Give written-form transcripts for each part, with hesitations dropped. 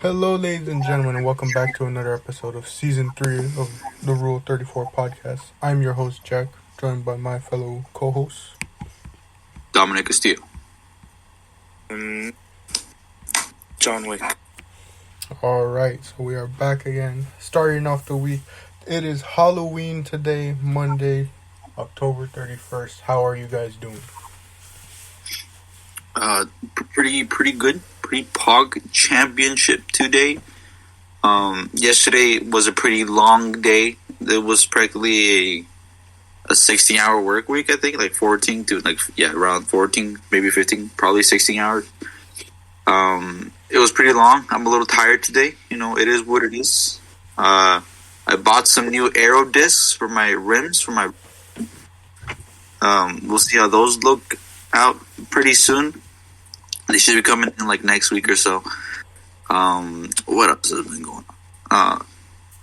Hello, ladies and gentlemen, and welcome back to another episode of Season 3 of the Rule 34 podcast. I'm your host, Jack, joined by my fellow co-hosts, Dominic Castillo. John Wick. Alright, so we are back again, starting off the week. It is Halloween today, Monday, October 31st. How are you guys doing? Pretty good. Pre-Pog Championship today. Yesterday was a pretty long day. It was practically a 16-hour work week, I think, like 14 to around 14, maybe 15, probably 16 hours. It was pretty long. I'm a little tired today. You know, it is what it is. I bought some new aero discs for my rims. We'll see how those look out pretty soon. They should be coming in like next week or so. What else has been going on?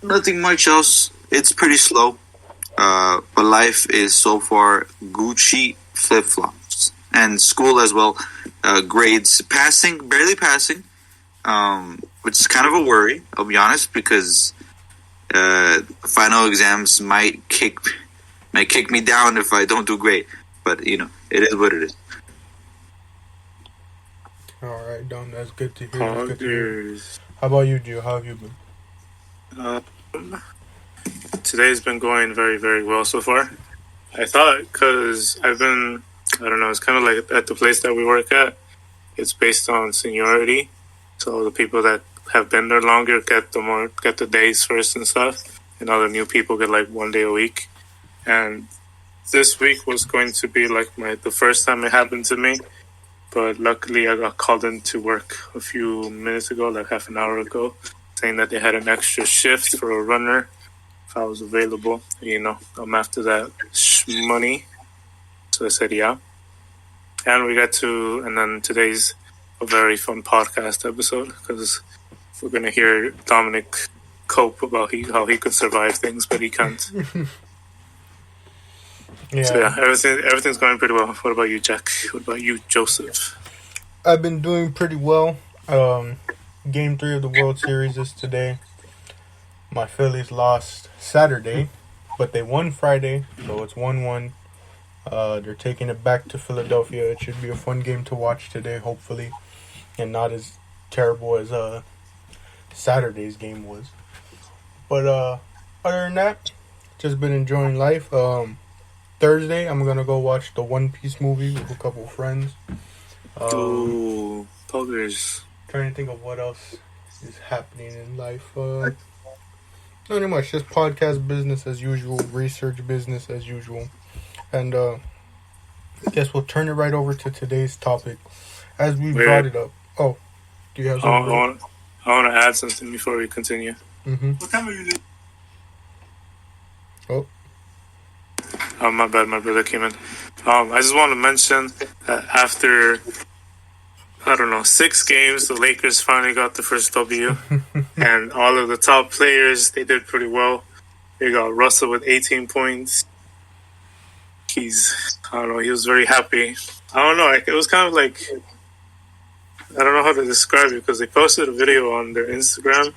Nothing much else. It's pretty slow. But life is so far Gucci flip-flops. And school as well. Grades passing, barely passing. Which is kind of a worry, I'll be honest, because final exams might kick me down if I don't do great. But, you know, it is what it is. Alright, Don, that's good to hear. How about you, Gio? How have you been? Today's been going very, very well so far. I thought because I don't know, it's kind of like at the place that we work at, it's based on seniority. So the people that have been there longer get the days first and stuff, and all the new people get like 1 day a week. And this week was going to be like the first time it happened to me. But luckily, I got called into work a few minutes ago, like half an hour ago, saying that they had an extra shift for a runner if I was available. You know, I'm after that money. So I said, yeah. And then today's a very fun podcast episode because we're going to hear Dominic cope about how he could survive things, but he can't. Yeah. So yeah, everything's going pretty well. What about you, Jack? What about you, Joseph? I've been doing pretty well. Game 3 of the World Series is today. My Phillies lost Saturday, but they won Friday, so it's 1-1. They're taking it back to Philadelphia. It should be a fun game to watch today, hopefully, and not as terrible as Saturday's game was. But other than that, just been enjoying life. Thursday, I'm going to go watch the One Piece movie with a couple of friends. Poggers. Trying to think of what else is happening in life. Not much, just podcast business as usual, research business as usual. And I guess we'll turn it right over to today's topic. As we brought it up. Oh, do you have something? I want to add something before we continue. Mm-hmm. What time are you leaving? Oh, my bad, my brother came in. I just want to mention that after, 6 games, the Lakers finally got the first W. And all of the top players, they did pretty well. They got Russell with 18 points. He was very happy. I don't know, it was kind of like, I don't know how to describe it, because they posted a video on their Instagram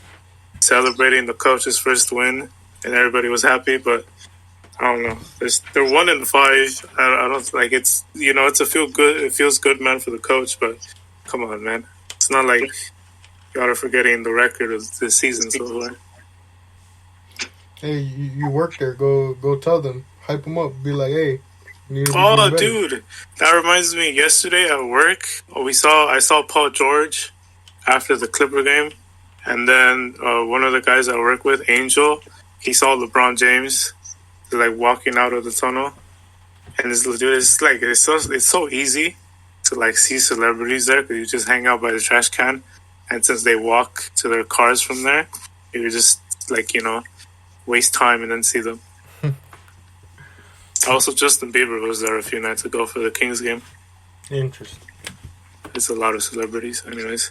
celebrating the coach's first win, and everybody was happy, but I don't know. They're 1-5. I don't like it's. You know, it's a feel good. It feels good, man, for the coach. But come on, man. It's not like y'all are forgetting the record of this season so far. Hey, you work there. Go tell them. Hype them up. Be like, hey. Oh, dude, that reminds me. Yesterday at work, I saw Paul George after the Clipper game, and then one of the guys I work with, Angel, he saw LeBron James. Like walking out of the tunnel, and it's so easy to like see celebrities there because you just hang out by the trash can, and since they walk to their cars from there, you just waste time and then see them. Also, Justin Bieber was there a few nights ago for the Kings game. Interesting. It's a lot of celebrities, anyways.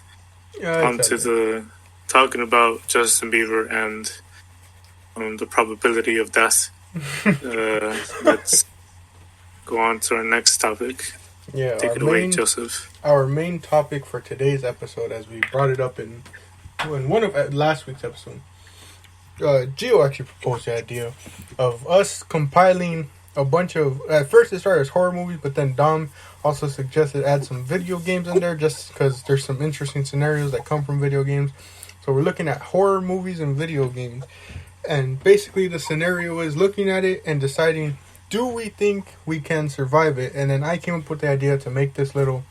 Yeah, on to talking about Justin Bieber and the probability of death. Let's go on to our next topic. Yeah, take it away, Joseph. Our main topic for today's episode, as we brought it up in in one of last week's episode, Gio actually proposed the idea of us compiling a bunch of. At first, it started as horror movies, but then Dom also suggested add some video games in there, just because there's some interesting scenarios that come from video games. So we're looking at horror movies and video games, and basically the scenario is looking at it and deciding, do we think we can survive it? And then I came up with the idea to make this little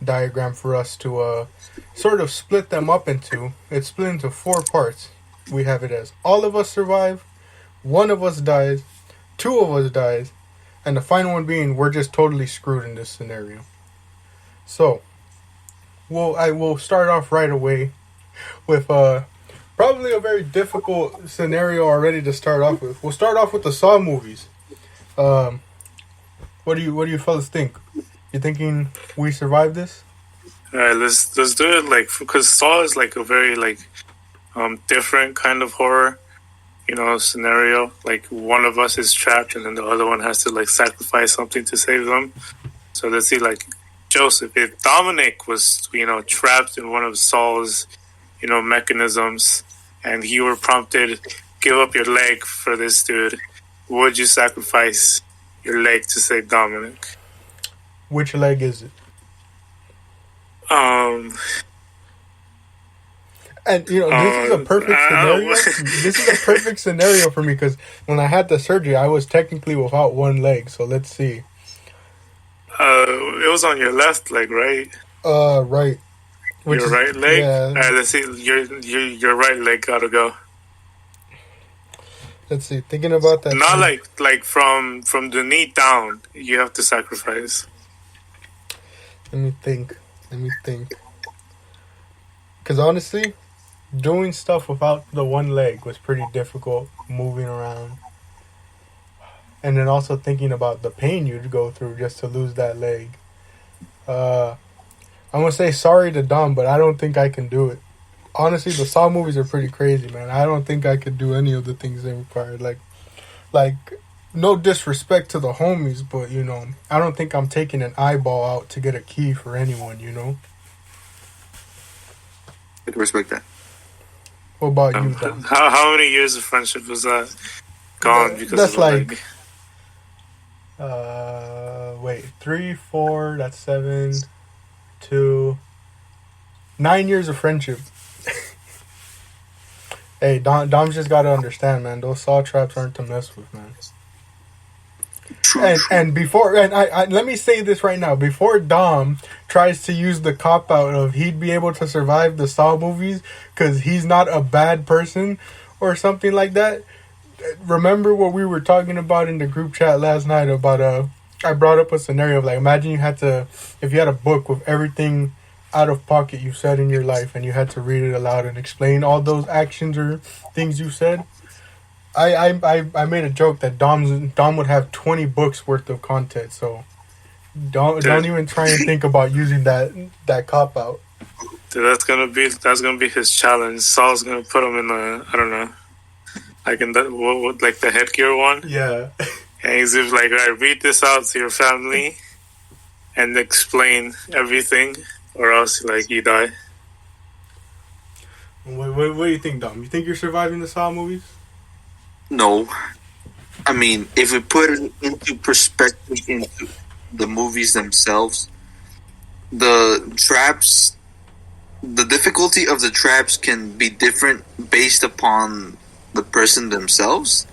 diagram for us to sort of split them up into. It's split into 4 parts. We have it as all of us survive, one of us dies, 2 of us dies, and the final one being we're just totally screwed in this scenario. So, I will start off right away with probably a very difficult scenario already to start off with. We'll start off with the Saw movies. What do you fellas think? You thinking we survive this? All right, let's do it. Like, because Saw is like a very different kind of horror, scenario. Like, one of us is trapped, and then the other one has to like sacrifice something to save them. So let's see, like Joseph, if Dominic was trapped in one of Saul's mechanisms, and you were prompted, give up your leg for this dude, would you sacrifice your leg to save Dominic? Which leg is it? And this is a perfect scenario. This is a perfect scenario for me because when I had the surgery, I was technically without one leg. So let's see. It was on your left leg, right? Right. Your right leg. Yeah. All right, let's see. Your right leg gotta go. Let's see. Thinking about that. Not like from the knee down. You have to sacrifice. Let me think. Because honestly, doing stuff without the one leg was pretty difficult, moving around. And then also thinking about the pain you'd go through just to lose that leg. I'm going to say sorry to Dom, but I don't think I can do it. Honestly, the Saw movies are pretty crazy, man. I don't think I could do any of the things they required. Like, no disrespect to the homies, but, I don't think I'm taking an eyeball out to get a key for anyone, I can respect that. What about you, Dom? How many years of friendship was that gone because that's of the like leg? Wait, 3, 4, that's 7, 2, 9 years of friendship. Hey, Dom's just gotta understand, man. Those saw traps aren't to mess with, man. True. And before, and I let me say this right now. Before Dom tries to use the cop out of he'd be able to survive the Saw movies because he's not a bad person or something like that. Remember what we were talking about in the group chat last night about I brought up a scenario of like, imagine if you had a book with everything out of pocket you said in your life and you had to read it aloud and explain all those actions or things you said. I made a joke that Dom would have 20 books worth of content, so don't even try and think about using that cop out. Dude, that's gonna be his challenge. Saul's gonna put him in the, I don't know, like in like the headgear one. Yeah. And he's just like, all right, read this out to your family and explain everything, or else like you die. What do you think, Dom? You think you're surviving the Saw movies? No. I mean, if we put it into perspective into the movies themselves, the traps, the difficulty of the traps can be different based upon the person themselves.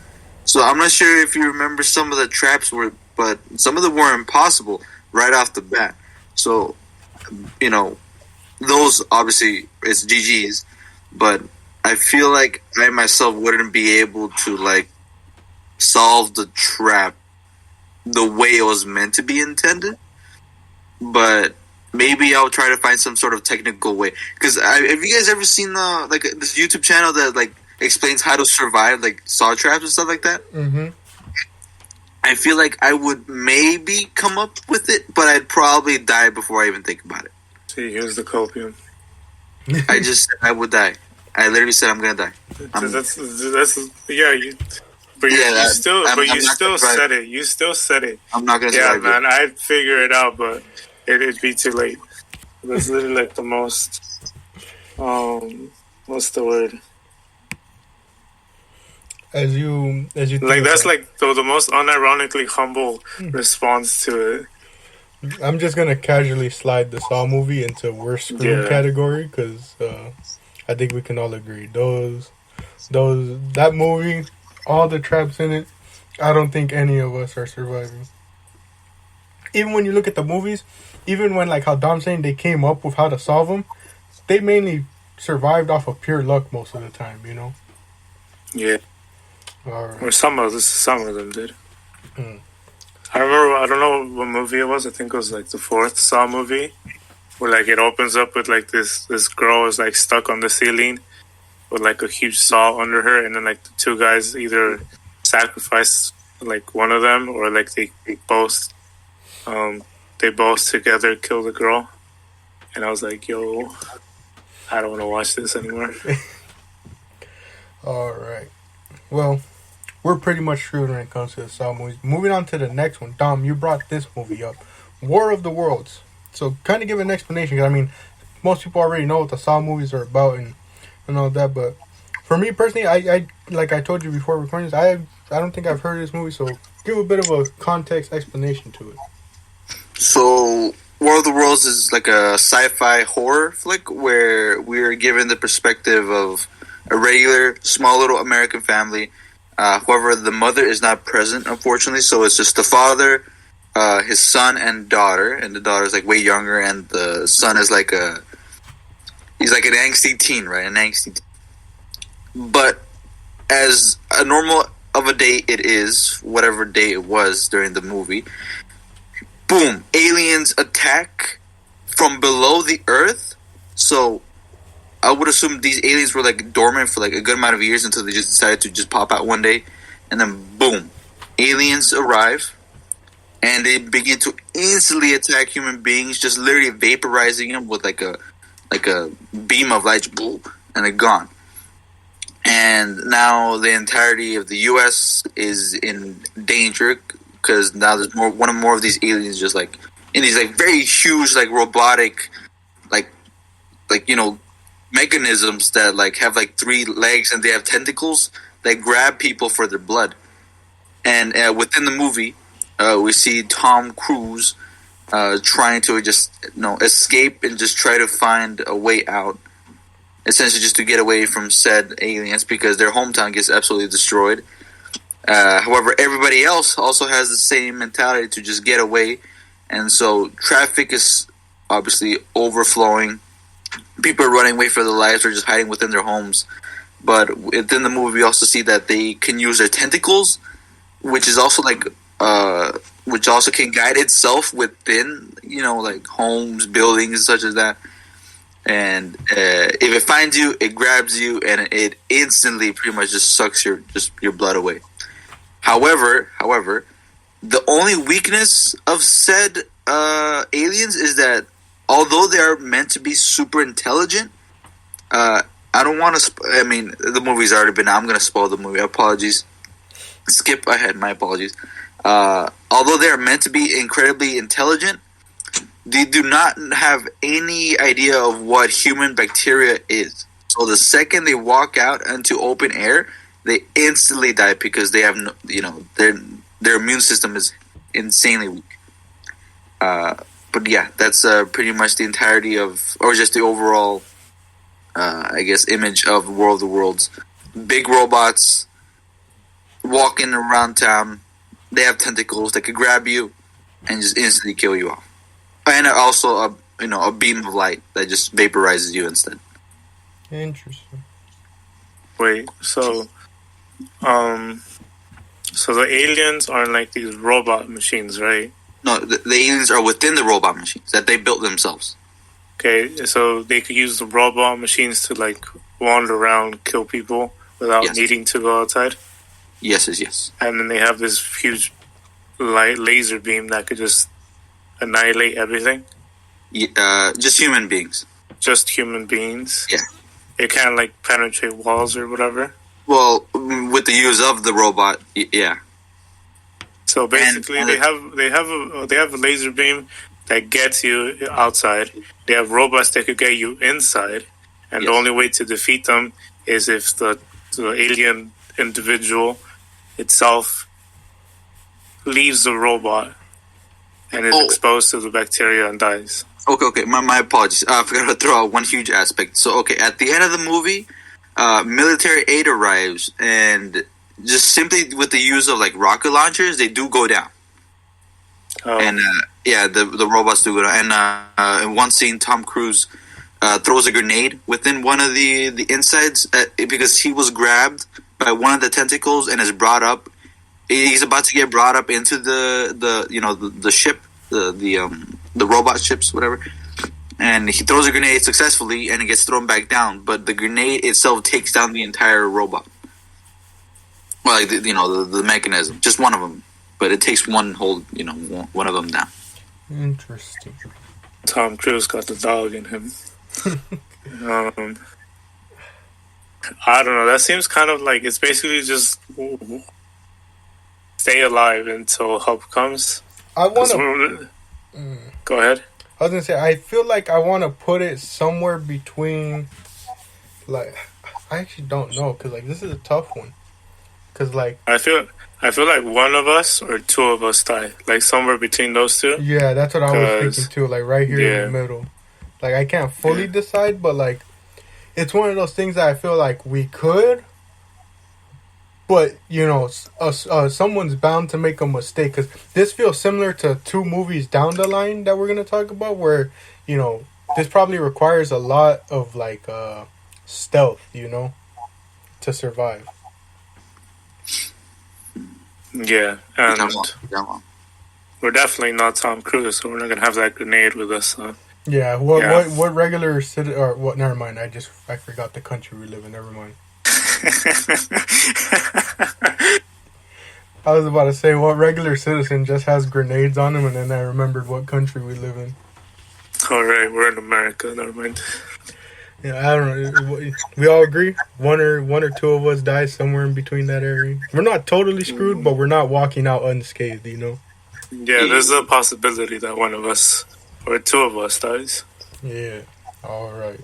So I'm not sure if you remember some of the traps but some of them were impossible right off the bat. So, those obviously it's GG's, but I feel like I myself wouldn't be able to like solve the trap the way it was meant to be intended. But maybe I'll try to find some sort of technical way. Because have you guys ever seen this YouTube channel that like explains how to survive like saw traps and stuff like that? Mm-hmm. I feel like I would maybe come up with it, but I'd probably die before I even think about it. See, here's the copium. I would die. I literally said I'm gonna die. That's yeah. You still said it. You still said it. I'm not gonna. Yeah, man. I'd figure it out, but it'd be too late. That's literally like the most what's the word? As you think Like that's about like the most unironically humble response to it. it, I'm just gonna casually slide the Saw movie into worst screwed Yeah. category because I think we can all agree that movie, all the traps in it. I don't think any of us are surviving. Even when you look at the movies, even when like how Dom's saying they came up with how to solve them, they mainly survived off of pure luck most of the time. You know. Yeah. Or Or some of them did. Mm. I remember. I don't know what movie it was. I think it was like the fourth Saw movie, where like it opens up with like this girl is like stuck on the ceiling with like a huge saw under her, and then like the two guys either sacrifice like one of them or like they both together kill the girl. And I was like, yo, I don't want to watch this anymore. all right. Well, we're pretty much screwed when it comes to the Saw movies. Moving on to the next one. Dom, you brought this movie up. War of the Worlds. So kind of give an explanation. 'Cause, I mean, most people already know what the Saw movies are about and all that. But for me personally, I like I told you before recording this, I don't think I've heard of this movie. So give a bit of a context explanation to it. So, War of the Worlds is like a sci-fi horror flick where we're given the perspective of a regular, small little American family. However, the mother is not present, unfortunately, so it's just the father, his son, and daughter. And the daughter is like way younger, and the son is like he's like an angsty teen, right? An angsty teen. But as a normal of a day it is, whatever day it was during the movie, boom, aliens attack from below the earth. So I would assume these aliens were like dormant for like a good amount of years until they just decided to just pop out one day, and then boom, aliens arrive and they begin to instantly attack human beings, just literally vaporizing them with like a beam of light, boom, and they're gone. And now the entirety of the U.S. is in danger because now there's more of these aliens just like in these like very huge like robotic like mechanisms that like have like 3 legs and they have tentacles that grab people for their blood. And within the movie, we see Tom Cruise trying to just escape and just try to find a way out, essentially just to get away from said aliens because their hometown gets absolutely destroyed. However, everybody else also has the same mentality to just get away, and so traffic is obviously overflowing. People are running away for their lives or just hiding within their homes. But within the movie, we also see that they can use their tentacles, which is also like, which also can guide itself within, like homes, buildings, such as that. And if it finds you, it grabs you, and it instantly pretty much just sucks your blood away. However, the only weakness of said aliens is that although they are meant to be super intelligent, I don't want to. I mean, the movie's already been out. I'm going to spoil the movie. Apologies. Skip ahead. My apologies. Although they are meant to be incredibly intelligent, they do not have any idea of what human bacteria is. So the second they walk out into open air, they instantly die because they have no, their immune system is insanely weak. But yeah, that's pretty much the entirety of, or just the overall, I guess, image of War of the Worlds. Big robots walking around town. They have tentacles that could grab you and just instantly kill you off. And also a beam of light that just vaporizes you instead. Interesting. Wait, so the aliens are like these robot machines, right? No, the aliens are within the robot machines that they built themselves. Okay, so they could use the robot machines to like wander around, kill people without needing to go outside. Yes. And then they have this huge laser beam that could just annihilate everything. Just human beings. Just human beings. Yeah. It can't like penetrate walls or whatever. Well, with the use of the robot, yeah. So basically, they have a laser beam that gets you outside. They have robots that could get you inside, and Yes. the only way to defeat them is if the alien individual itself leaves the robot and is exposed to the bacteria and dies. Okay. My apologies. I forgot to throw out one huge aspect. So, okay, at the end of the movie, military aid arrives, and just simply with the use of like rocket launchers, they do go down. And the robots do go down. And in one scene, Tom Cruise throws a grenade within one of the insides because he was grabbed by one of the tentacles and is brought up. He's about to get brought up into the ship, the robot ships, whatever. And he throws a grenade successfully, and it gets thrown back down. But the grenade itself takes down the entire robot. Well, like the mechanism, just one of them. But it takes one of them down. Interesting. Tom Cruise got the dog in him. I don't know. That seems kind of like it's basically just stay alive until help comes. I want to go ahead. I was gonna say I feel like I want to put it somewhere between. Like, I actually don't know because like this is a tough one. Because like I feel like one of us or two of us die. Like somewhere between those two. Yeah, that's what I was thinking too. Like right here in the middle. Like I can't fully decide, but like it's one of those things that I feel like we could. But someone's bound to make a mistake because this feels similar to two movies down the line that we're gonna talk about, where this probably requires a lot of like stealth, to survive. Yeah, and we're definitely not Tom Cruise, so we're not gonna have that grenade with us. So. Yeah, what regular city or what? Never mind. I forgot the country we live in. Never mind. I was about to say what regular citizen just has grenades on him, and then I remembered what country we live in. All right, we're in America. Never mind. Yeah, I don't know. We all agree. One or two of us die somewhere in between that area. We're not totally screwed, but we're not walking out unscathed. Yeah, there's a possibility that one of us or two of us dies. Yeah. All right.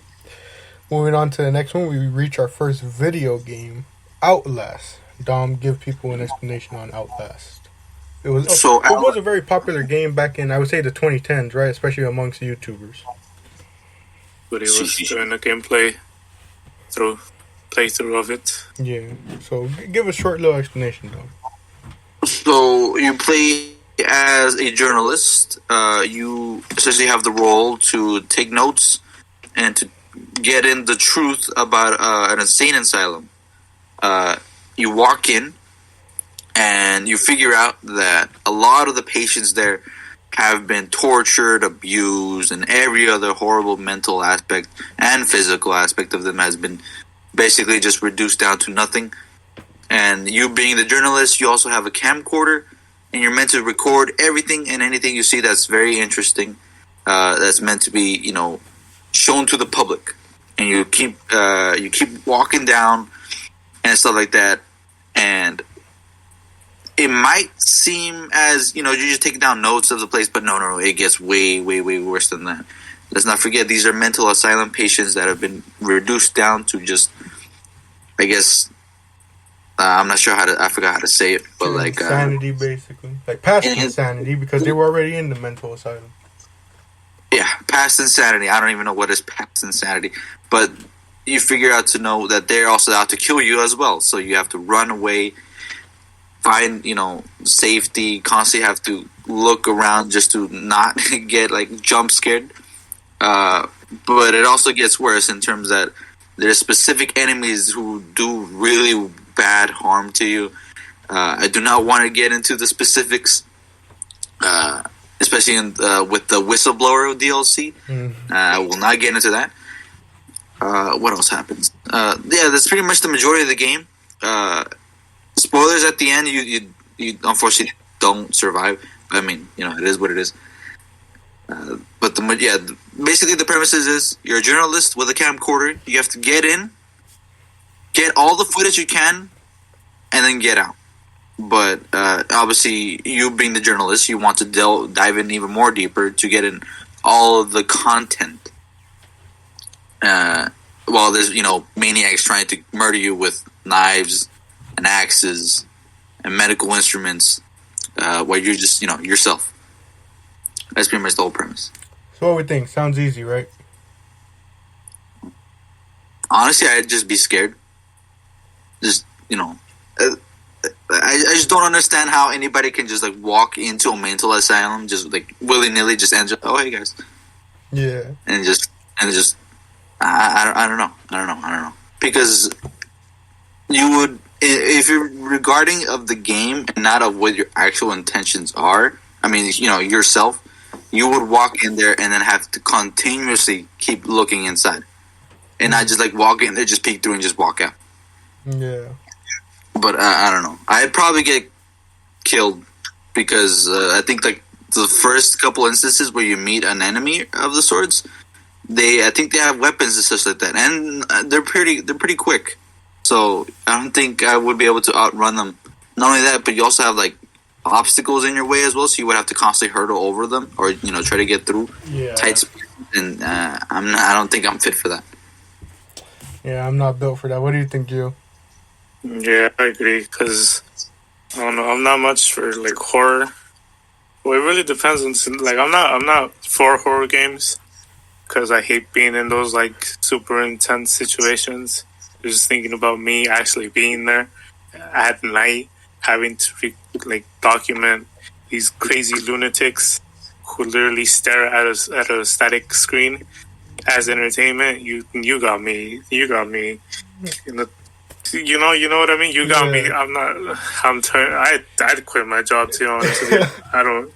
Moving on to the next one, we reach our first video game, Outlast. Dom, give people an explanation on Outlast. It was a very popular game back in, I would say, the 2010s, right? Especially amongst YouTubers. But he was doing a gameplay playthrough of it. Yeah. So give a short little explanation, Dom. So you play as a journalist. You essentially have the role to take notes and to get in the truth about an insane asylum. You walk in and you figure out that a lot of the patients there have been tortured, abused, and every other horrible mental aspect and physical aspect of them has been basically just reduced down to nothing. And you being the journalist, you also have a camcorder, and you're meant to record everything and anything you see that's very interesting, that's meant to be, shown to the public. And you keep walking down and stuff like that, and it might seem as you're just taking down notes of the place, but no, it gets way worse than that. Let's not forget these are mental asylum patients that have been reduced down to just, I guess, I'm not sure I forgot how to say it, but like insanity, basically, like past insanity because they were already in the mental asylum. Yeah, past insanity. I don't even know what is past insanity, but you figure out to know that they're also out to kill you as well. So you have to run away, find safety, constantly have to look around just to not get like jump scared. But it also gets worse in terms that there's specific enemies who do really bad harm to you. I do not want to get into the specifics, especially with the Whistleblower DLC. I will not get into that. What else happens? That's pretty much the majority of the game. Spoilers at the end, you unfortunately don't survive. I mean, it is what it is. But basically the premise is you're a journalist with a camcorder. You have to get in, get all the footage you can, and then get out. But obviously, you being the journalist, you want to dive in even more deeper to get in all of the content. while there's maniacs trying to murder you with knives and axes and medical instruments, where you're just yourself. That's pretty much the whole premise. So what we think? Sounds easy, right? Honestly, I'd just be scared. Just I just don't understand how anybody can just like walk into a mental asylum just like willy nilly, just enter. Oh, hey guys. Yeah. And just I don't know because you would, if you're regarding of the game and not of what your actual intentions are. I mean, yourself, you would walk in there and then have to continuously keep looking inside, and not just like walk in there, just peek through and just walk out. Yeah. But I don't know. I'd probably get killed because I think like the first couple instances where you meet an enemy of the sorts, I think they have weapons and stuff like that, and they're pretty quick. So I don't think I would be able to outrun them. Not only that, but you also have like obstacles in your way as well, so you would have to constantly hurdle over them or try to get through tight spaces. And I don't think I'm fit for that. Yeah, I'm not built for that. What do you think, Gio? Yeah, I agree, because I don't know, I'm not much for like horror. Well, it really depends on like I'm not for horror games because I hate being in those like super intense situations. Just thinking about me actually being there at night, having to document these crazy lunatics who literally stare at a static screen as entertainment. You got me. You know what I mean? You got me. I'd quit my job, to be honest with you.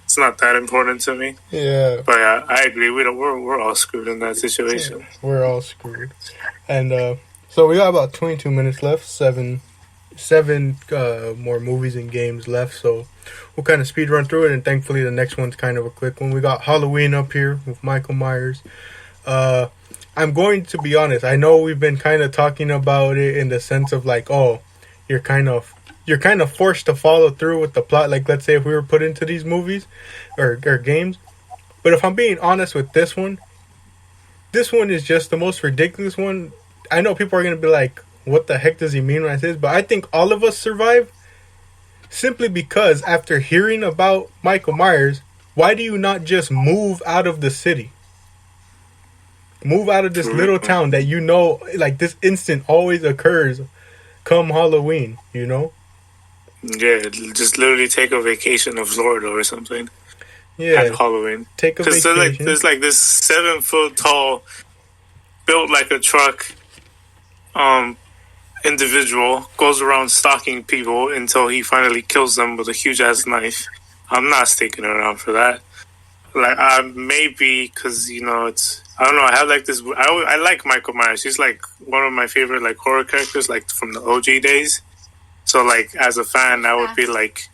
It's not that important to me. Yeah. But I agree. We're all screwed in that situation. Yeah, we're all screwed. And so we got about 22 minutes left. Seven more movies and games left. So we'll kind of speed run through it. And thankfully the next one's kind of a quick one. We got Halloween up here with Michael Myers. I'm going to be honest. I know we've been kind of talking about it in the sense of like, oh, you're kind of forced to follow through with the plot. Like, let's say if we were put into these movies or games. But if I'm being honest with this one is just the most ridiculous one. I know people are going to be like, what the heck does he mean when I say this? But I think all of us survive simply because after hearing about Michael Myers, why do you not just move out of the city? Move out of this little town that like this instant always occurs come Halloween, Yeah, just literally take a vacation of Florida or something. Yeah. At Halloween. Take a vacation. There's like this 7 foot tall, built like a truck, individual goes around stalking people until he finally kills them with a huge ass knife. I'm not sticking around for that. Like, maybe because it's, I don't know. I have like this. I like Michael Myers. He's like one of my favorite like horror characters, like from the OG days. So like as a fan, I would be like,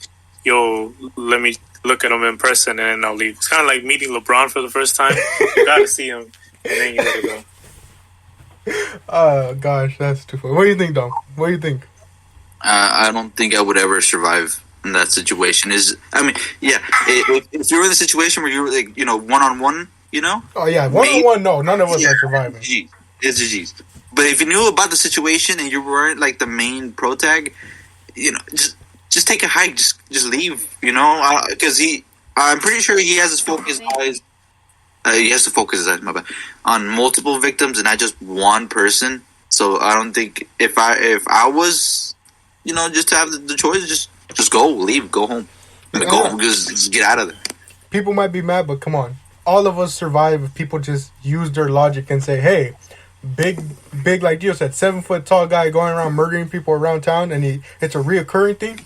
"Yo, let me look at him in person, and then I'll leave." It's kind of like meeting LeBron for the first time. You gotta see him, and then you gotta go. Oh gosh, that's too funny. What do you think, Dom? What do you think? I don't think I would ever survive in that situation. If you're in the situation where you're like, one-on-one, Oh yeah, one-on-one, no, none of us are surviving. It's a G's. But if you knew about the situation and you weren't like the main pro tag, just take a hike, just leave, because I'm pretty sure he has his focus eyes. He has to focus his eyes, my bad, on multiple victims and not just one person. So I don't think if I was, just to have the choice, just go, leave, go home, just get out of there. People might be mad, but come on, all of us survive if people just use their logic and say, "Hey, big, like Gio said, 7 foot tall guy going around murdering people around town, and it's a reoccurring thing."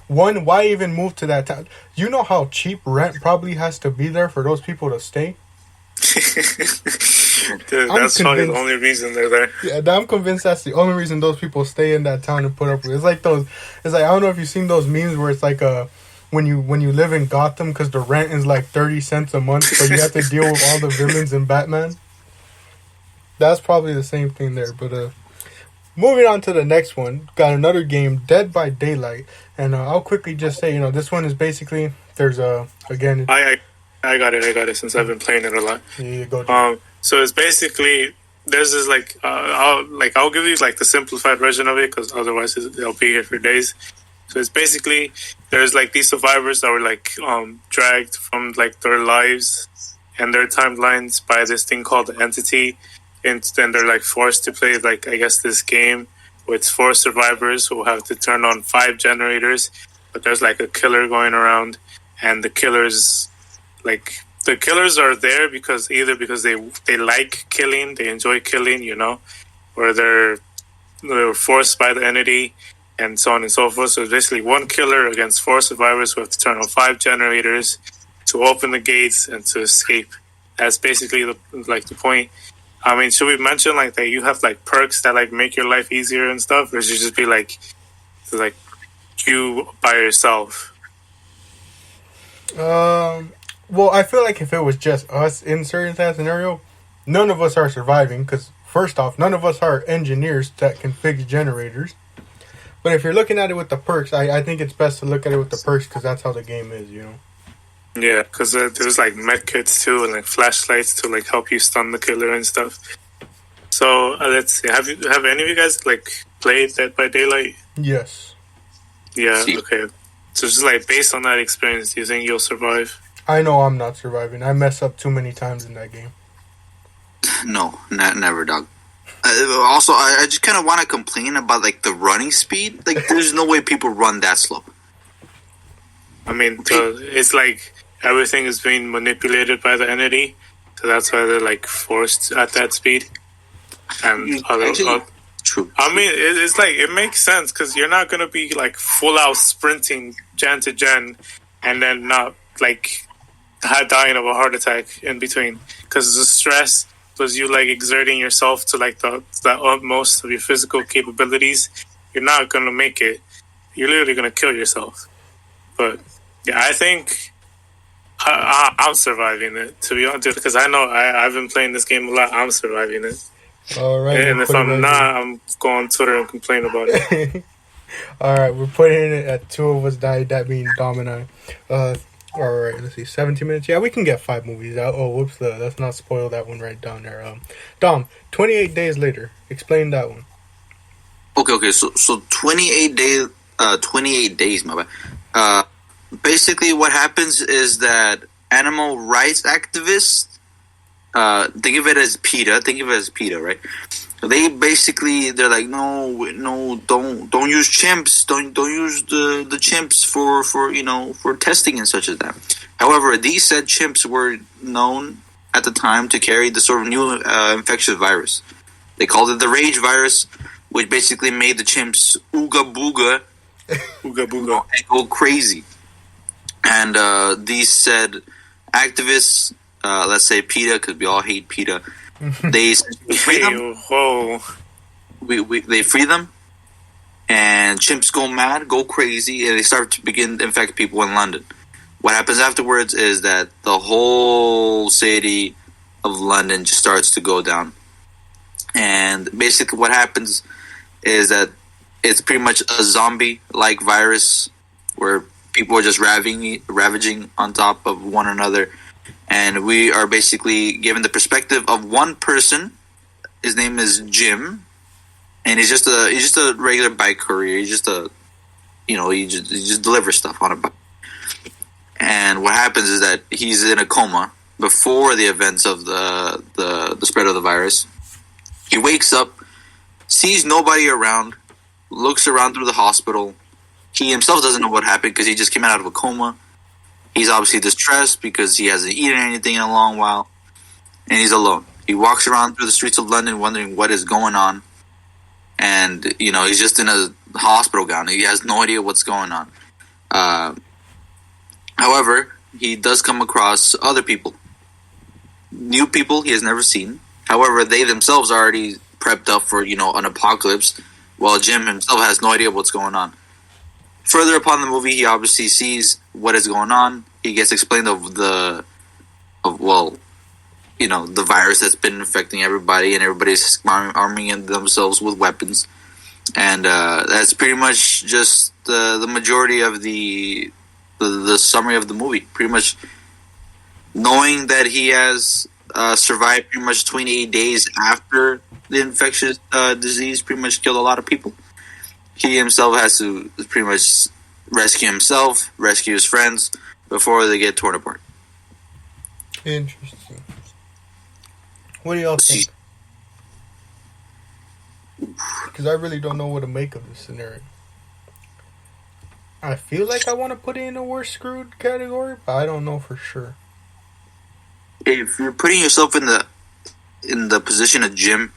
One, why even move to that town? You know how cheap rent probably has to be there for those people to stay. Dude, that's probably the only reason they're there. Yeah, I'm convinced that's the only reason those people stay in that town and put up with it. It's like I don't know if you've seen those memes where it's like when you live in Gotham because the rent is like 30 cents a month, but you have to deal with all the villains in Batman. That's probably the same thing there. But moving on to the next one, got another game, Dead by Daylight, and I'll quickly just say, this one is basically I got it since I've been playing it a lot. Yeah, go. So it's basically there's this I'll give you like the simplified version of it because otherwise they'll be here for days. So it's basically there's like these survivors that were like dragged from like their lives and their timelines by this thing called the entity, and then they're like forced to play like I guess this game with 4 survivors who have to turn on 5 generators, but there's like a killer going around, and the killers are there because either because they like killing, they enjoy killing, or they're forced by the entity, and so on and so forth. So basically, one killer against 4 survivors who have to turn on 5 generators to open the gates and to escape. That's basically the point. I mean, should we mention like that you have like perks that like make your life easier and stuff, or should it just be like you by yourself? Well, I feel like if it was just us in certain that scenario, none of us are surviving because first off, none of us are engineers that can fix generators. But if you're looking at it with the perks, I think it's best to look at it with the perks because that's how the game is, Yeah, because there's like med kits too and like flashlights to like help you stun the killer and stuff. So let's see. Have any of you guys like played Dead by Daylight? Yes. Yeah. Okay. So just like based on that experience, do you think you'll survive? I know I'm not surviving. I mess up too many times in that game. No, never, dog. Also, I just kind of want to complain about like the running speed. Like, there's no way people run that slow. I mean, it's like everything is being manipulated by the entity, so that's why they're like forced at that speed. And True. I mean, it's like it makes sense because you're not gonna be like full out sprinting gen to gen, and then not like dying of a heart attack in between because the stress was you like exerting yourself to like the utmost of your physical capabilities. You're not gonna make it. You're literally gonna kill yourself. But yeah, I think I'm surviving it, to be honest, because I know I've been playing this game a lot. I'm surviving it. All right. And if I'm not, I'm going on Twitter and complain about it. All right, we're putting it at 2 of us died. That being Dom and I. All right, let's see, 17 minutes. Yeah, we can get 5 movies out. Oh, whoops, let's not spoil that one right down there. Dom, 28 days later. Explain that one. Okay. So 28 days. 28 days, my bad. Basically, what happens is that animal rights activists, think of it as PETA, right? So they're like, no, don't use chimps, don't use the chimps for testing and such as that. However, these said chimps were known at the time to carry the sort of new infectious virus. They called it the rage virus, which basically made the chimps ooga booga, and go crazy. And these said activists, let's say PETA, because we all hate PETA, they free them. They free them, and chimps go mad, go crazy, and they start to begin to infect people in London. What happens afterwards is that the whole city of London just starts to go down. And basically what happens is that it's pretty much a zombie-like virus where people are just ravaging on top of one another. And we are basically given the perspective of one person. His name is Jim, and he's just a regular bike courier. He's just he just delivers stuff on a bike. And what happens is that he's in a coma before the events of the spread of the virus. He wakes up, sees nobody around, looks around through the hospital. He himself doesn't know what happened because he just came out of a coma. He's obviously distressed because he hasn't eaten anything in a long while, and he's alone. He walks around through the streets of London wondering what is going on, and he's just in a hospital gown. He has no idea what's going on. However, he does come across other people, new people he has never seen. However, they themselves are already prepped up for an apocalypse, while Jim himself has no idea what's going on. Further upon the movie, he obviously sees what is going on. He gets explained the virus that's been infecting everybody, and everybody's arming themselves with weapons. And that's pretty much just the majority of the summary of the movie. Pretty much knowing that he has survived pretty much 28 days after the infectious disease pretty much killed a lot of people. He himself has to pretty much rescue himself, rescue his friends before they get torn apart. Interesting. What do y'all think? Because I really don't know what to make of this scenario. I feel like I want to put it in the worst screwed category, but I don't know for sure. If you're putting yourself in the position of Jim,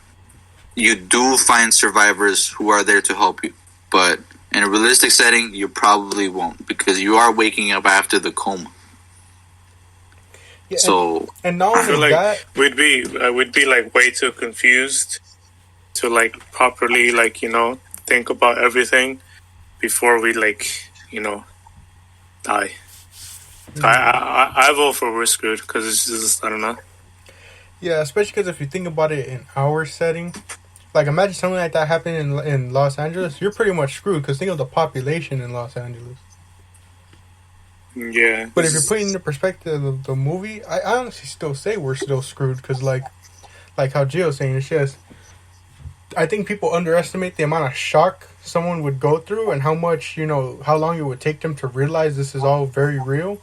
you do find survivors who are there to help you. But in a realistic setting, you probably won't, because you are waking up after the coma. Yeah, so and not I feel only like that, we'd be like way too confused to like properly like think about everything before we like die. So I vote for we're screwed because it's just I don't know. yeah, especially because if you think about it in our setting, like imagine something like that happening in Los Angeles, you're pretty much screwed because think of the population in Los Angeles. Yeah. But if you're putting in the perspective of the movie, I honestly still say we're still screwed because like how Gio's saying, it's just I think people underestimate the amount of shock someone would go through and how much how long it would take them to realize this is all very real.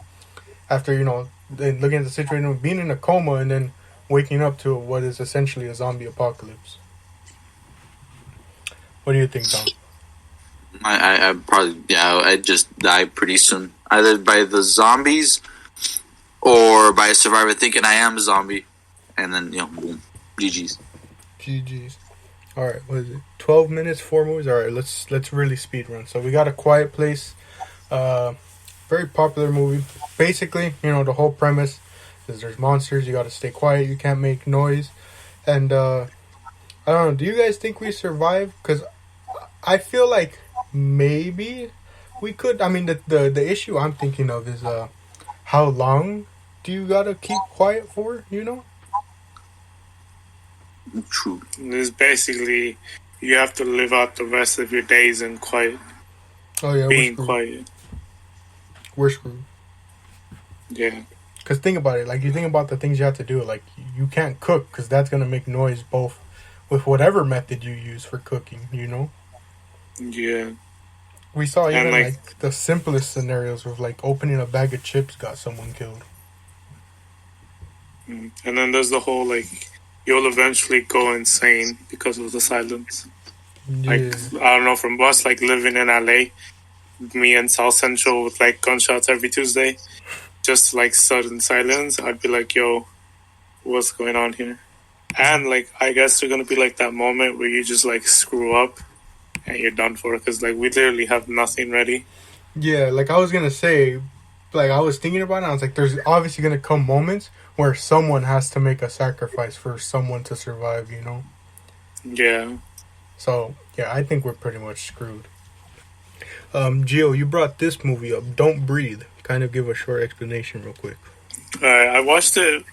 After then looking at the situation of being in a coma and then waking up to what is essentially a zombie apocalypse. What do you think, Don? I probably I'd just die pretty soon, either by the zombies or by a survivor thinking I am a zombie, and then boom, GG's. GG's. All right, what is it? 12 minutes, 4 movies. All right, let's really speed run. So we got A Quiet Place, very popular movie. Basically, the whole premise is there's monsters. You got to stay quiet. You can't make noise. And I don't know. Do you guys think we survive? Because I feel like maybe we could. I mean, the issue I'm thinking of is how long do you gotta keep quiet for? True. It's basically you have to live out the rest of your days in quiet. Oh yeah, being quiet. We're screwed. Yeah. Because think about it. Like you think about the things you have to do. Like you can't cook because that's gonna make noise both with whatever method you use for cooking. Yeah. We saw even like like the simplest scenarios of like opening a bag of chips got someone killed. And then there's the whole like you'll eventually go insane because of the silence. Yeah. Like I don't know, from us like living in LA, me in South Central with like gunshots every Tuesday, just like sudden silence, I'd be like, yo, what's going on here? And like I guess there's gonna be like that moment where you just like screw up and you're done for, because like we literally have nothing ready. Yeah, like I was gonna say, like I was thinking about it, I was like, there's obviously gonna come moments where someone has to make a sacrifice for someone to survive, Yeah. So yeah, I think we're pretty much screwed. Gio, you brought this movie up, Don't Breathe. Kind of give a short explanation real quick. I watched it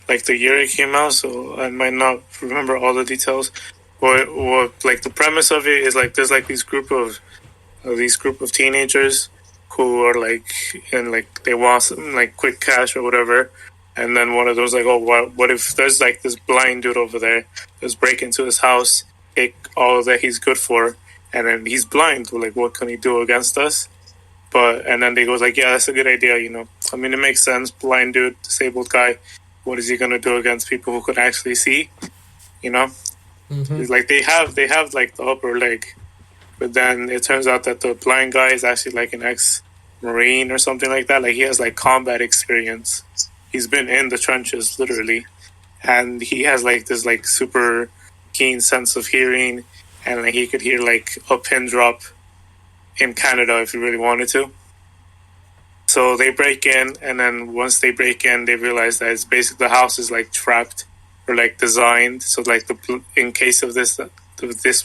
like the year it came out, so I might not remember all the details. What like the premise of it is like there's like these group of teenagers who are like and like they want some like quick cash or whatever, and then one of those like, oh, what if there's like this blind dude over there that's break into his house, take all that he's good for, and then he's blind. Like, what can he do against us? And then they go like, yeah, that's a good idea. I mean, it makes sense. Blind dude, disabled guy. What is he gonna do against people who could actually see? Mm-hmm. It's like they have like the upper leg, but then it turns out that the blind guy is actually like an ex-Marine or something like that. Like he has like combat experience. He's been in the trenches literally, and he has like this like super keen sense of hearing, and like he could hear like a pin drop in Canada if he really wanted to. So they break in, and then once they break in, they realize that it's basically the house is like trapped or like designed. So like in case of this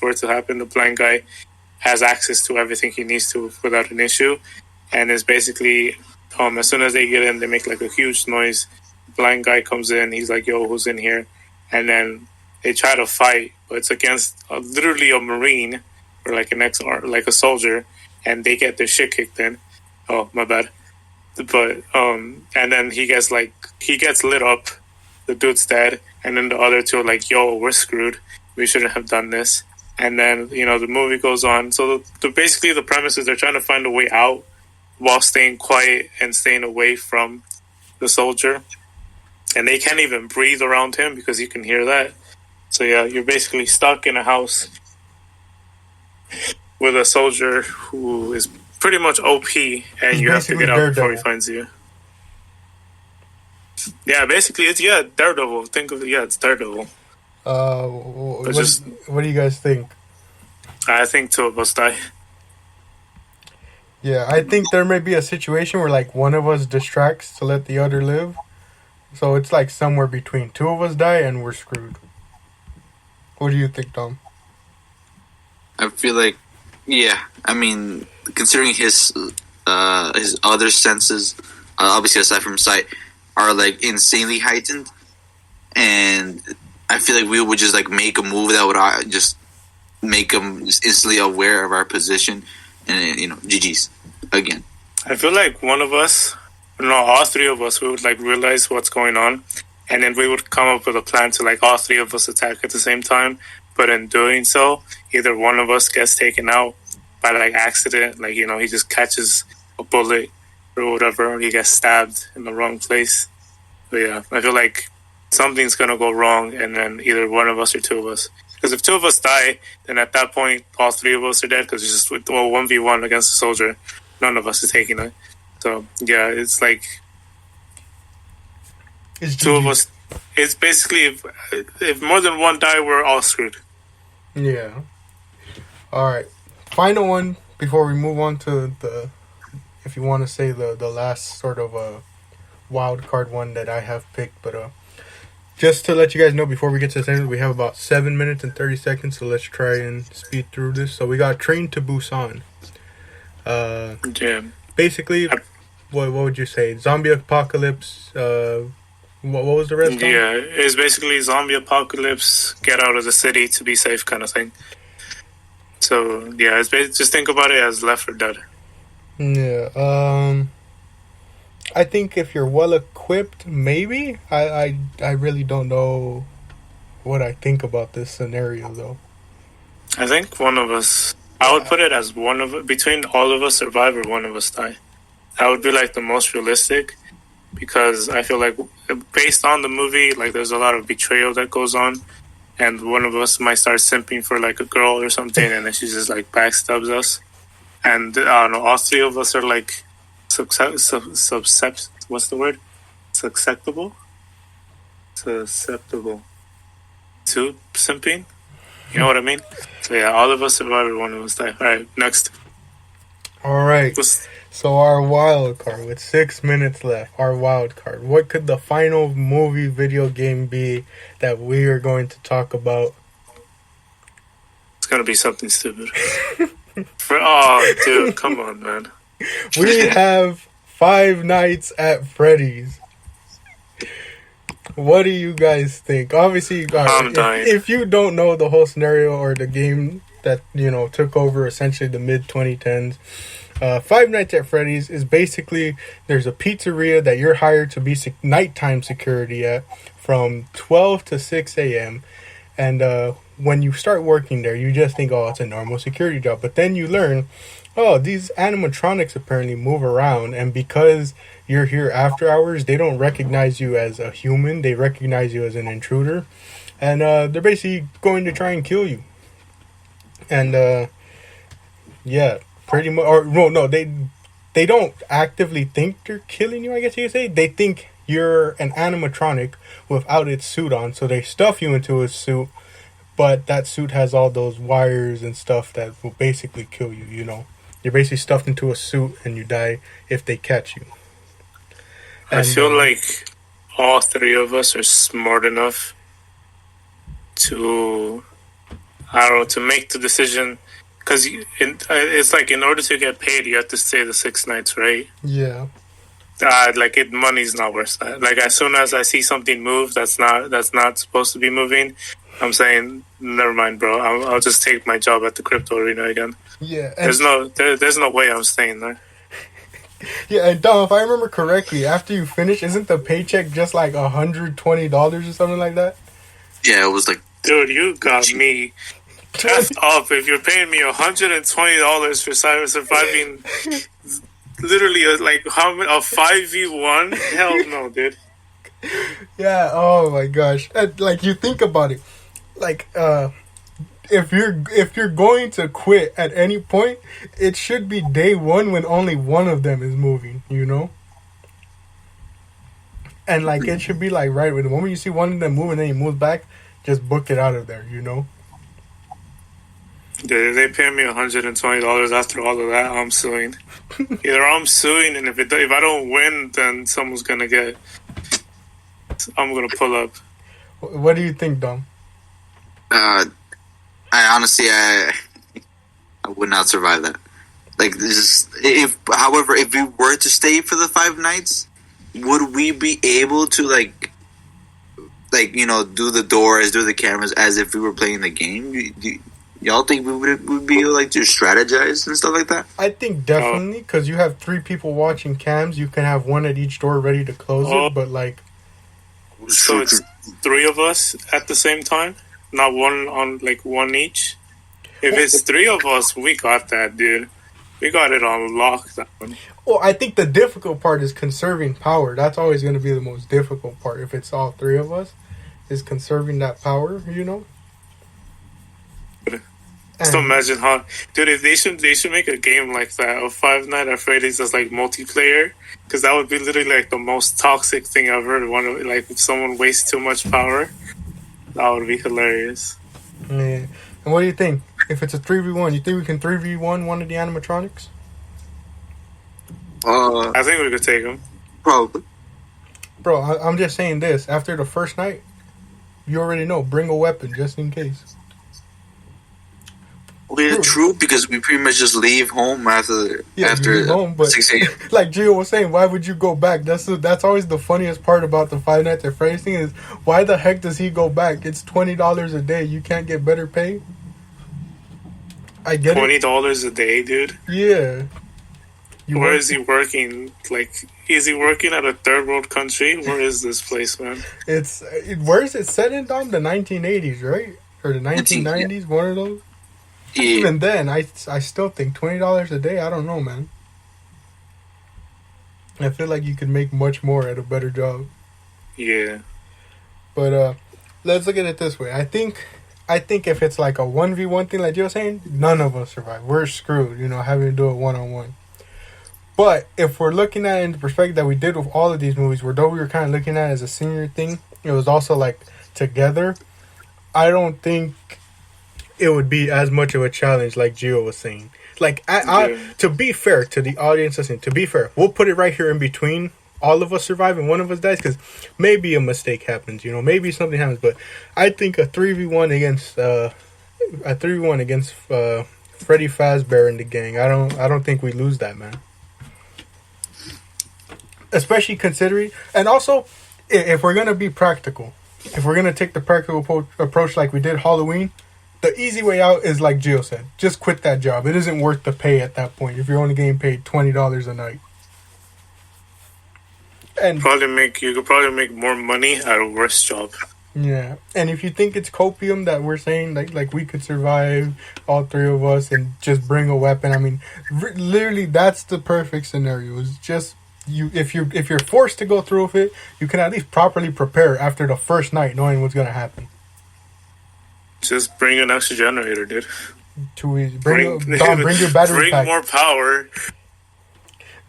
were to happen, the blind guy has access to everything he needs to without an issue, and is basically as soon as they get in, they make like a huge noise. Blind guy comes in, he's like, "Yo, who's in here?" And then they try to fight, but it's against literally a Marine or like like a soldier, and they get their shit kicked in. Oh, my bad. But and then he gets lit up the dude's dead, and then the other two are like, yo, we're screwed. We shouldn't have done this. And then, the movie goes on. So basically the premise is they're trying to find a way out while staying quiet and staying away from the soldier. And they can't even breathe around him because you can hear that. So yeah, you're basically stuck in a house with a soldier who is pretty much OP, and you have to get out before he finds you. Yeah, basically it's Daredevil. Think of it, it's Daredevil. What do you guys think? I think two of us die. Yeah, I think there may be a situation where like one of us distracts to let the other live. So it's like somewhere between two of us die and we're screwed. What do you think, Dom? I feel like, I mean, considering his other senses, obviously aside from sight, are like insanely heightened, and I feel like we would just like make a move that would just make him just instantly aware of our position, and GG's again. I feel like one of us, all three of us, we would like realize what's going on, and then we would come up with a plan to like all three of us attack at the same time. But in doing so, either one of us gets taken out by like accident, like he just catches a bullet or whatever, or he gets stabbed in the wrong place. But yeah, I feel like something's gonna go wrong, and then either one of us or two of us. Because if two of us die, then at that point, all three of us are dead. Because it's just 1v1 against a soldier. None of us is taking it. So yeah, it's like two of us. It's basically if more than one die, we're all screwed. Yeah. All right. Final one before we move on to if you want to say the last sort of wild card one that I have picked, but just to let you guys know before we get to the end, we have about 7 minutes and 30 seconds, so let's try and speed through this. So we got Train to Busan. Basically, what would you say? Zombie apocalypse. What was the rest? Yeah, it's basically zombie apocalypse. Get out of the city to be safe, kind of thing. So yeah, just think about it as Left 4 Dead. Yeah. I think if you're well equipped, maybe. I really don't know what I think about this scenario though. I think one of us. I would put it as between all of us survive or one of us die. That would be like the most realistic, because I feel like based on the movie, like there's a lot of betrayal that goes on, and one of us might start simping for like a girl or something, and then she just like backstabs us, and I don't know, all three of us are like what's the word? Susceptible to simping. You know what I mean? So yeah, all of us survive or one of us die. All right, next. All right. So our wild card, with 6 minutes left, our wild card. What could the final movie video game be that we are going to talk about? It's gonna be something stupid. Oh, dude, come on, man. We have Five Nights at Freddy's. What do you guys think? Obviously, if you don't know the whole scenario or the game that took over essentially the mid 2010s. Five Nights at Freddy's is basically, there's a pizzeria that you're hired to be nighttime security at from 12 to 6 a.m. And when you start working there, you just think, oh, it's a normal security job. But then you learn, oh, these animatronics apparently move around. And because you're here after hours, they don't recognize you as a human. They recognize you as an intruder. And they're basically going to try and kill you. And, yeah. Pretty much, or no, they don't actively think they're killing you, I guess you could say. They think you're an animatronic without its suit on, so they stuff you into a suit, but that suit has all those wires and stuff that will basically kill you, You're basically stuffed into a suit and you die if they catch you. And, I feel like all three of us are smart enough to make the decision. Because it's like, in order to get paid, you have to stay the 6 nights, right? Yeah. Money's not worth that. Like, as soon as I see something move that's not supposed to be moving, I'm saying, never mind, bro. I'll just take my job at the crypto arena again. Yeah. There's no way I'm staying there. Yeah, and Dom, if I remember correctly, after you finish, isn't the paycheck just like $120 or something like that? Yeah, it was like Dude, you got me effed up. If you're paying me $120 for surviving literally like how many, a 5v1? Hell no, dude. Yeah. Oh my gosh. And, like you think about it, like if you're going to quit at any point, it should be day one when only one of them is moving. You know. And like it should be like right when the moment you see one of them move and then he moves back, just book it out of there. You know. Dude, if they pay me $120 after all of that, I'm suing. Either I'm suing, and if I don't win, then someone's gonna get. I'm gonna pull up. What do you think, Dom? I honestly, I would not survive that. Like, this, however, if we were to stay for the 5 nights, would we be able to like do the doors, do the cameras as if we were playing the game? Y'all think we would be able like to strategize and stuff like that? I think definitely, because you have 3 people watching cams. You can have one at each door ready to close it, but like. So it's 3 of us at the same time, not one on like one each. If it's 3 of us, we got that, dude. We got it on lockdown. Well, I think the difficult part is conserving power. That's always going to be the most difficult part. If it's all 3 of us, is conserving that power. You know. Just imagine how, dude. If they should make a game like that of Five Nights at Freddy's as like multiplayer, because that would be literally like the most toxic thing I've heard. Like if someone wastes too much power, that would be hilarious. Yeah. And what do you think? If it's a 3v1, you think we can 3v1 one of the animatronics? I think we could take them. Probably. Bro, I'm just saying this. After the first night, you already know. Bring a weapon just in case. Well, yeah, true, because we pretty much just leave home after home, but 6 a.m. Like Gio was saying, why would you go back? That's always the funniest part about the Five Nights at Freddy's thing is, why the heck does he go back? It's $20 a day. You can't get better pay? I get $20 a day, dude? Yeah. Where is he working? Like, is he working at a third world country? Where is this place, man? Where is it set in, Dom? The 1980s, right? Or the 1990s? One of those? Yeah. Even then, I still think $20 a day, I don't know, man. I feel like you could make much more at a better job. Yeah. But let's look at it this way. I think if it's like a 1v1 thing like you're saying, none of us survive. We're screwed, having to do it one-on-one. But if we're looking at it in the perspective that we did with all of these movies, where though we were kind of looking at it as a senior thing, it was also like together, I don't think it would be as much of a challenge like Gio was saying. Like, to be fair to the audience listening, to be fair, we'll put it right here in between all of us survive and one of us dies, because maybe a mistake happens, maybe something happens. But I think a 3v1 against Freddy Fazbear and the gang, I don't think we lose that, man. Especially considering, and also, if we're gonna be practical, if we're gonna take the practical approach like we did Halloween, the easy way out is like Gio said, just quit that job. It isn't worth the pay at that point if you're only getting paid $20 a night. And you could probably make more money at a worse job. Yeah, and if you think it's copium that we're saying, like we could survive, all 3 of us, and just bring a weapon. I mean, literally, that's the perfect scenario. It's just if you're forced to go through with it, you can at least properly prepare after the first night, knowing what's gonna happen. Just bring an extra generator, dude. Too easy. Bring your battery pack. Bring more power.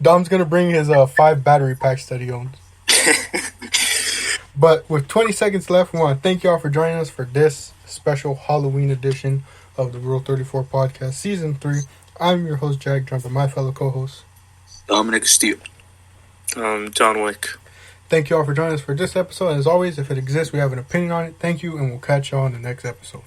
Dom's gonna bring his 5 battery packs that he owns. But with 20 seconds left, we want to thank y'all for joining us for this special Halloween edition of the Rule 34 Podcast, Season 3. I'm your host, Jack, joined by my fellow co-host, Dominic Steele. John Wick. Thank y'all for joining us for this episode. And as always, if it exists, we have an opinion on it. Thank you, and we'll catch y'all in the next episode.